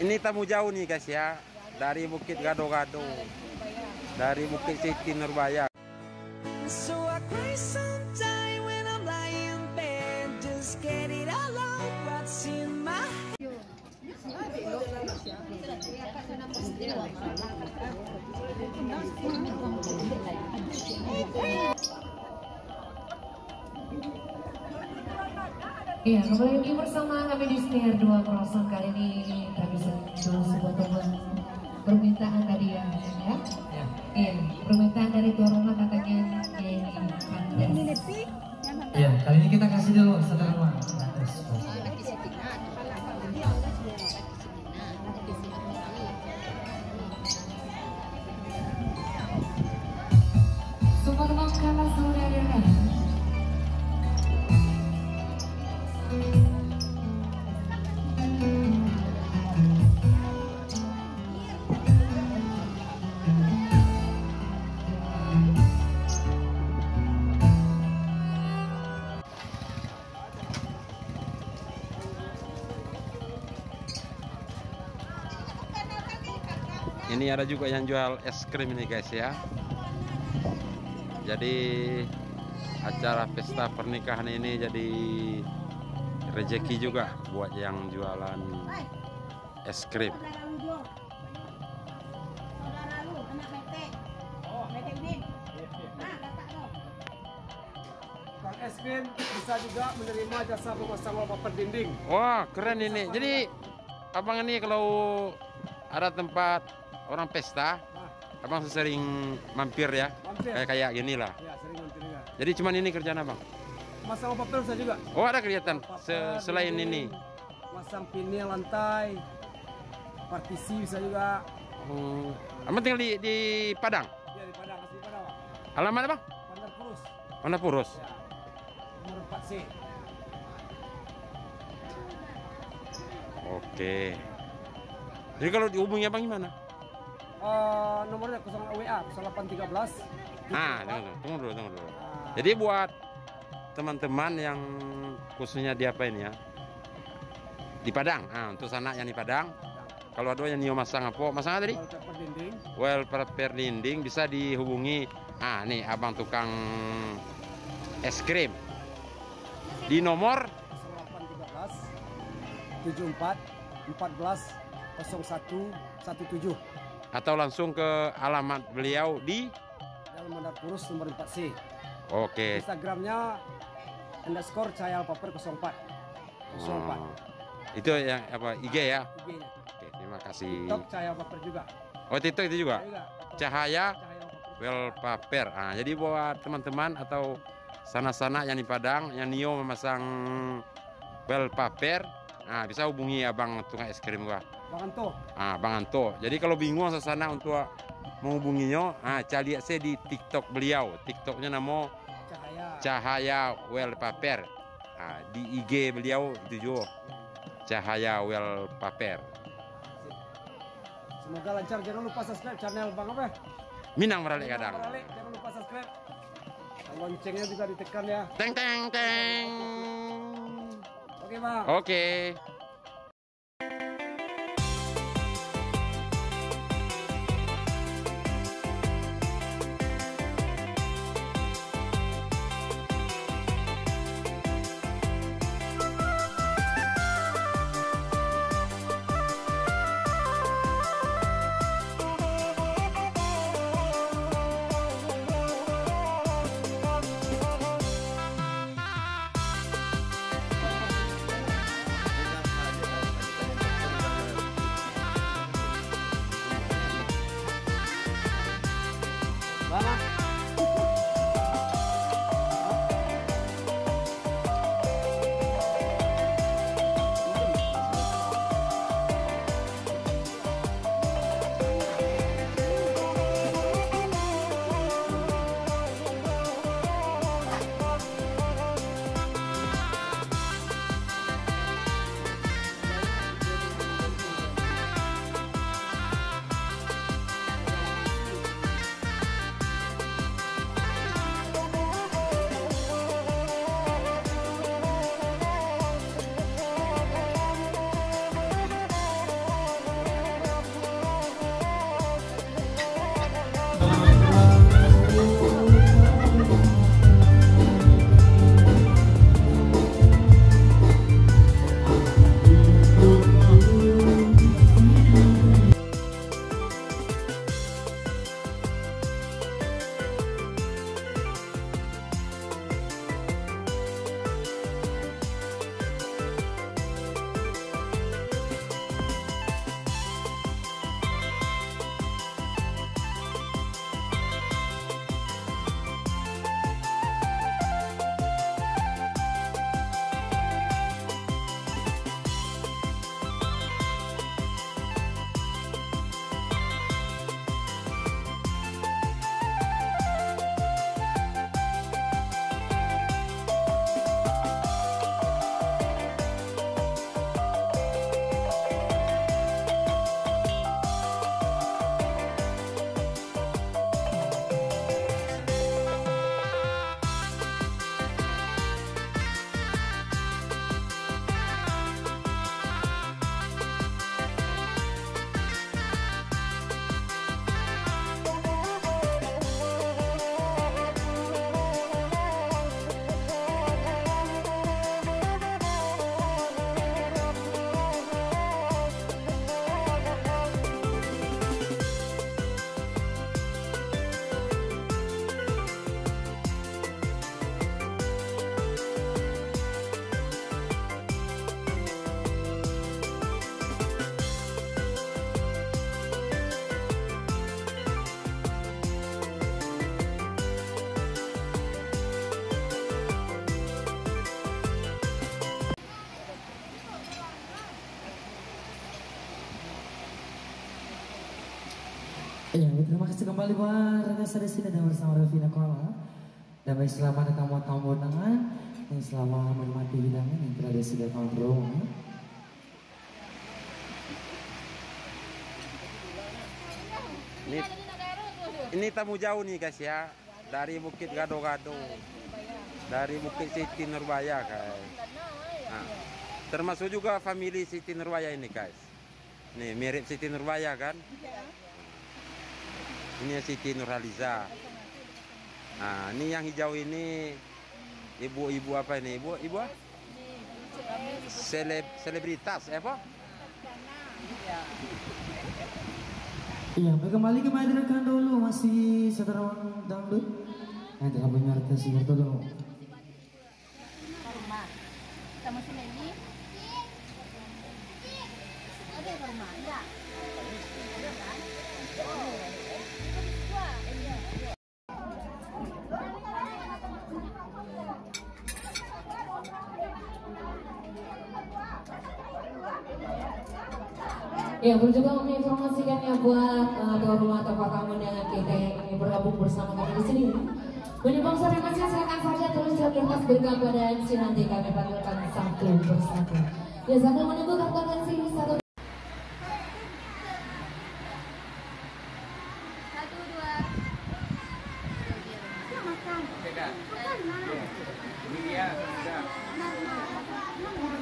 Ini tamu jauh nih guys ya, dari Bukit Gado-Gado, dari Bukit Siti Nurbaya. So I cry sometime when I'm lying in bed, just get it all out what's in my head. Iya, kembali lagi bersama kami di Sneer 2 Krosong. Kali ini kami sentuh sebuah teman permintaan tadi ya. Iya, permintaan dari tuan rumah katanya ini Fandes. Iya, kali ini kita kasih dulu satu rumah. Super Mangkala Saudara. Ini ada juga yang jual es krim ini guys ya. Jadi acara pesta pernikahan ini jadi rezeki juga buat yang jualan es krim. Tukang es krim bisa juga menerima jasa memasang wallpaper dinding. Wah, keren ini. Jadi abang ini kalau ada tempat orang pesta, abang sering mampir ya. Mampir. Kayak gini lah. Ya, sering mampir juga. Jadi cuman ini kerjaan abang. Masang wallpaper bisa juga. Oh, ada kegiatan Wallpaper, selain dinding, ini. masang pinil lantai, partisi bisa juga. Oh, abang tinggal di Padang. Ya di Padang, asli Padang, Pak. Alamat abang? Bandar Purus. Mana Purus? Ya. Nomor 4C. Oke. Jadi kalau dihubungi abang gimana? Nomornya 0 WA 0813. Tunggu dulu. Jadi buat teman-teman yang khususnya di apa ini ya? Di Padang. Untuk sana yang di Padang. Kalau ada yang nio masang apa? Masang apa tadi? Wallpaper dinding. Wallpaper dinding bisa dihubungi. Nih abang tukang es krim. Di nomor 0813 74 14 0117 atau langsung ke alamat beliau di Jalan Bandar Purus nomor 4C. Oke. Instagramnya _cahayawallpaper 04. Itu yang apa IG ya? IG-nya. Oke, terima kasih. TikTok Cahayawallpaper juga. Oh, TikTok itu juga. Juga. Cahaya Cahayawallpaper. Wallpaper. Jadi buat teman-teman atau sana-sana yang di Padang yang nio memasang wallpaper, bisa hubungi abang tukang es krim gua. Bang Anto. Bang Anto. Jadi kalau bingung sana untuk menghubunginya, cari saya di TikTok beliau. TikToknya nama Cahaya Wallpaper. Di IG beliau itu juga Cahaya Wallpaper. Semoga lancar. Jangan lupa subscribe channel Bang apa? Minang Meralik Kadang. Jangan lupa subscribe. Loncengnya juga ditekan ya. Teng teng teng. Oke Bang. Oke. Iya, terima kasih kembali buat rekan saya di sini dan bersama Revina Koala. Dan baik selamat datang buat tamu undangan yang selamat menikmati hidangan yang telah disediakan room. Ini tamu jauh nih guys ya, dari Bukit Gado-Gado, dari Bukit Siti Nurbaya guys. Nah, termasuk juga family Siti Nurbaya ini guys. Nih mirip Siti Nurbaya kan? Ini Siti Nurhaliza. Nah, ini yang hijau ini ibu-ibu apa ini? Ibu? Selebritas apa? Iya, kembali ke rekan dulu masih saudara dangdut. Nanti punya artis itu dulu. Rumah. Sama si Neni. Ada ke rumah? Enggak. Ada kan? Ya, perlu juga menginformasikan ya buat tuan rumah atau tamu undangan kita yang ingin bergabung bersama kami di sini. Menyumbang suara kasih, silakan saja terus terlintas bergabung dan nanti kami panggilkan satu persatu. Ya, sambil menunggu kartu kasih satu. 1,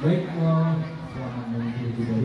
2. Baik, selamat menuju dari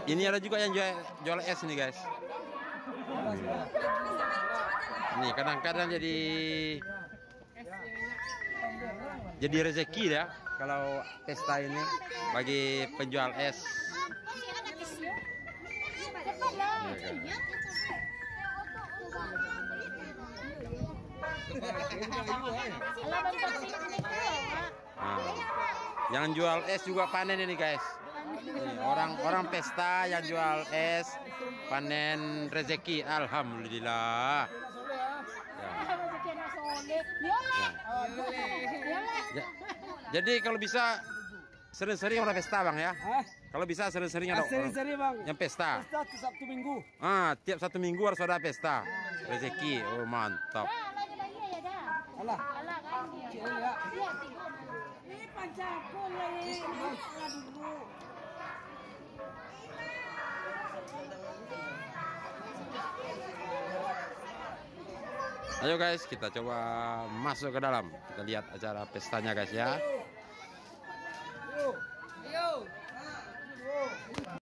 Ini ada juga yang jual es nih guys. Nih kadang-kadang jadi rezeki ya kalau pesta ini bagi penjual es. Nah, yang jual es juga panen ini guys. Orang pesta yang jual es panen rezeki, alhamdulillah. Ya. Jadi kalau bisa sering-sering orang pesta bang ya. Kalau bisa sering-sering ada Sering-sering bang. yang pesta. Pesta tuh Sabtu Minggu. Tiap satu minggu harus ada pesta rezeki. Oh mantap. Alah. Ini pancakul lagi. Ayo guys, kita coba masuk ke dalam. Kita lihat acara pestanya guys ya. Yuk.